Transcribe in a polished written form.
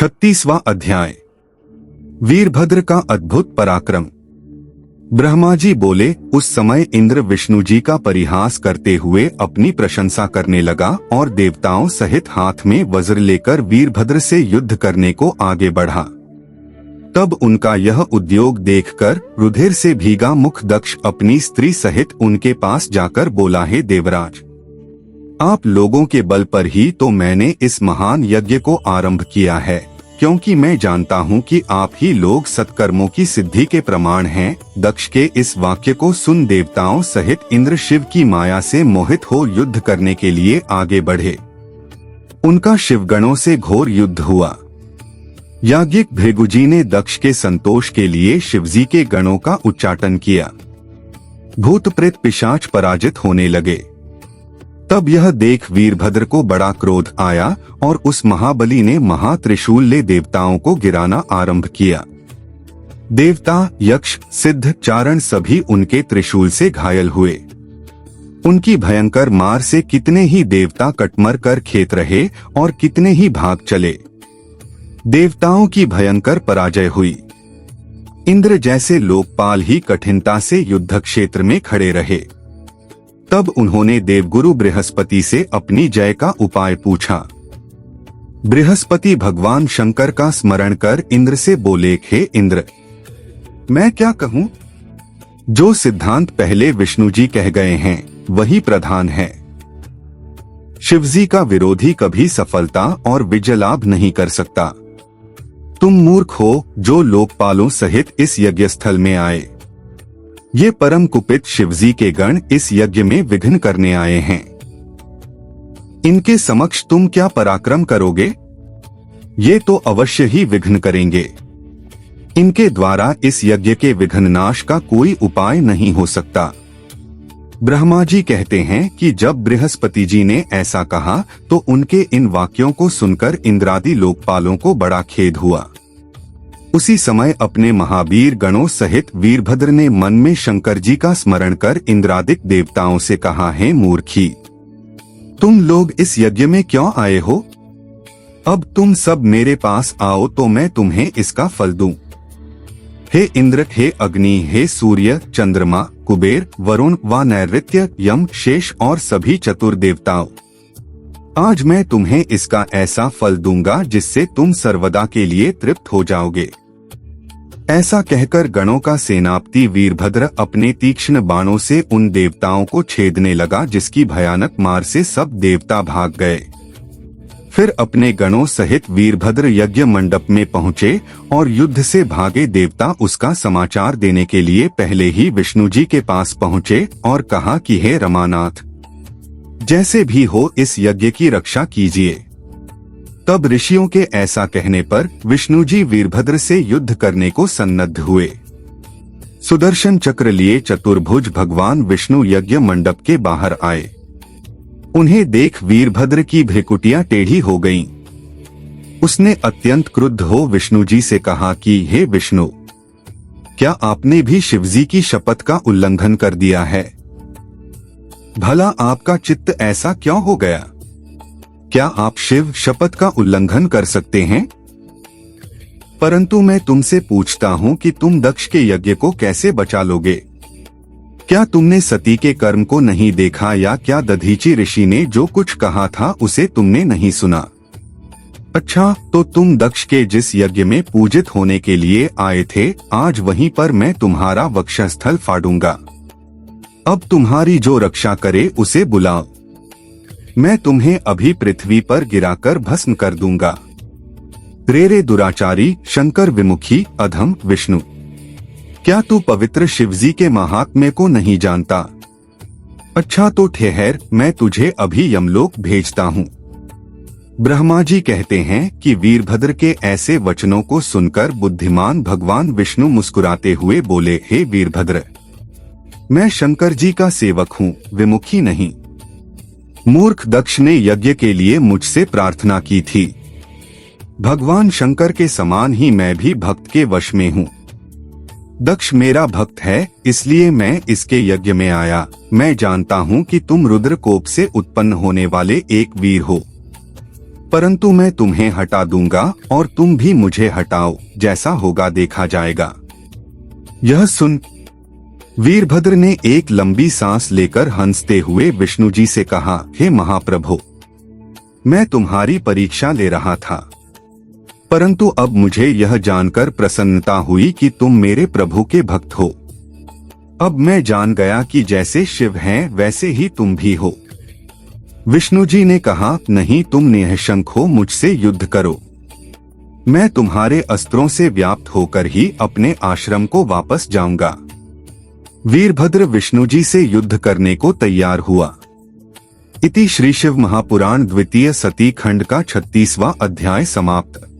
36वां अध्याय। वीरभद्र का अद्भुत पराक्रम। ब्रह्मा जी बोले, उस समय इंद्र विष्णु जी का परिहास करते हुए अपनी प्रशंसा करने लगा और देवताओं सहित हाथ में वज्र लेकर वीरभद्र से युद्ध करने को आगे बढ़ा। तब उनका यह उद्योग देखकर रुधिर से भीगा मुख दक्ष अपनी स्त्री सहित उनके पास जाकर बोला, हे देवराज, आप लोगों के बल पर ही तो मैंने इस महान यज्ञ को आरंभ किया है, क्योंकि मैं जानता हूँ कि आप ही लोग सत्कर्मों की सिद्धि के प्रमाण हैं। दक्ष के इस वाक्य को सुन देवताओं सहित इंद्र शिव की माया से मोहित हो युद्ध करने के लिए आगे बढ़े। उनका शिवगणों से घोर युद्ध हुआ। याज्ञिक भृगुजी ने दक्ष के संतोष के लिए शिवजी के गणों का उच्चाटन किया। भूत प्रेत पिशाच पराजित होने लगे। तब यह देख वीरभद्र को बड़ा क्रोध आया और उस महाबली ने महात्रिशूल ले देवताओं को गिराना आरंभ किया। देवता, यक्ष, सिद्ध, चारण सभी उनके त्रिशूल से घायल हुए। उनकी भयंकर मार से कितने ही देवता कटमर कर खेत रहे और कितने ही भाग चले। देवताओं की भयंकर पराजय हुई। इंद्र जैसे लोकपाल ही कठिनता से युद्ध क्षेत्र में खड़े रहे। तब उन्होंने देवगुरु बृहस्पति से अपनी जय का उपाय पूछा। बृहस्पति भगवान शंकर का स्मरण कर इंद्र से बोले, हे इंद्र, मैं क्या कहूँ? जो सिद्धांत पहले विष्णु जी कह गए हैं वही प्रधान है। शिवजी का विरोधी कभी सफलता और विजय लाभ नहीं कर सकता। तुम मूर्ख हो जो लोकपालों सहित इस यज्ञस्थल में आए। ये परम कुपित शिवजी के गण इस यज्ञ में विघ्न करने आए हैं। इनके समक्ष तुम क्या पराक्रम करोगे? ये तो अवश्य ही विघ्न करेंगे। इनके द्वारा इस यज्ञ के विघ्न नाश का कोई उपाय नहीं हो सकता। ब्रह्मा जी कहते हैं कि जब बृहस्पति जी ने ऐसा कहा तो उनके इन वाक्यों को सुनकर इंद्रादि लोकपालों को बड़ा खेद हुआ। उसी समय अपने महावीर गणों सहित वीरभद्र ने मन में शंकर जी का स्मरण कर इंद्रादिक देवताओं से कहा, है मूर्खी, तुम लोग इस यज्ञ में क्यों आए हो? अब तुम सब मेरे पास आओ तो मैं तुम्हें इसका फल दूं। हे इंद्र, हे अग्नि, हे सूर्य, चंद्रमा, कुबेर, वरुण व नैऋत्य, यम, शेष और सभी चतुर देवताओं, आज मैं तुम्हें इसका ऐसा फल दूंगा जिससे तुम सर्वदा के लिए तृप्त हो जाओगे। ऐसा कहकर गणों का सेनापति वीरभद्र अपने तीक्ष्ण बाणों से उन देवताओं को छेदने लगा, जिसकी भयानक मार से सब देवता भाग गए। फिर अपने गणों सहित वीरभद्र यज्ञ मंडप में पहुँचे और युद्ध से भागे देवता उसका समाचार देने के लिए पहले ही विष्णु जी के पास पहुँचे और कहा कि हे रमानाथ, जैसे भी हो इस यज्ञ की रक्षा कीजिए। तब ऋषियों के ऐसा कहने पर विष्णु जी वीरभद्र से युद्ध करने को सन्नद्ध हुए। सुदर्शन चक्र लिए चतुर्भुज भगवान विष्णु यज्ञ मंडप के बाहर आए। उन्हें देख वीरभद्र की भ्रिकुटियां टेढ़ी हो गईं। उसने अत्यंत क्रुद्ध हो विष्णु जी से कहा कि हे विष्णु, क्या आपने भी शिवजी की शपथ का उल्लंघन कर दिया है? भला आपका चित्त ऐसा क्यों हो गया? क्या आप शिव शपथ का उल्लंघन कर सकते हैं? परंतु मैं तुमसे पूछता हूँ कि तुम दक्ष के यज्ञ को कैसे बचा लोगे? क्या तुमने सती के कर्म को नहीं देखा, या क्या दधीचि ऋषि ने जो कुछ कहा था उसे तुमने नहीं सुना? अच्छा, तो तुम दक्ष के जिस यज्ञ में पूजित होने के लिए आए थे, आज वहीं पर मैं तुम्हारा वक्षस्थल फाड़ूंगा। अब तुम्हारी जो रक्षा करे उसे बुलाओ। मैं तुम्हें अभी पृथ्वी पर गिराकर भस्म कर दूंगा। रे दुराचारी, शंकर विमुखी, अधम विष्णु, क्या तू पवित्र शिवजी के महात्म्य को नहीं जानता? अच्छा तो ठहर, मैं तुझे अभी यमलोक भेजता हूँ। ब्रह्मा जी कहते हैं कि वीरभद्र के ऐसे वचनों को सुनकर बुद्धिमान भगवान विष्णु मुस्कुराते हुए बोले, हे वीरभद्र, मैं शंकर जी का सेवक हूँ, विमुखी नहीं। मूर्ख दक्ष ने यज्ञ के लिए मुझसे प्रार्थना की थी। भगवान शंकर के समान ही मैं भी भक्त के वश में हूँ। दक्ष मेरा भक्त है, इसलिए मैं इसके यज्ञ में आया। मैं जानता हूँ कि तुम रुद्र कोप से उत्पन्न होने वाले एक वीर हो। परंतु मैं तुम्हें हटा दूंगा और तुम भी मुझे हटाओ, जैसा होगा देखा जाएगा। यह सुन वीरभद्र ने एक लंबी सांस लेकर हंसते हुए विष्णु जी से कहा, हे महाप्रभु, मैं तुम्हारी परीक्षा ले रहा था, परंतु अब मुझे यह जानकर प्रसन्नता हुई कि तुम मेरे प्रभु के भक्त हो। अब मैं जान गया कि जैसे शिव हैं वैसे ही तुम भी हो। विष्णु जी ने कहा, नहीं, तुम निःशंक हो, मुझसे युद्ध करो। मैं तुम्हारे अस्त्रों से व्याप्त होकर ही अपने आश्रम को वापस जाऊंगा। वीरभद्र विष्णु जी से युद्ध करने को तैयार हुआ। इति श्री शिव महापुराण द्वितीय सती खंड का 36वां अध्याय समाप्त।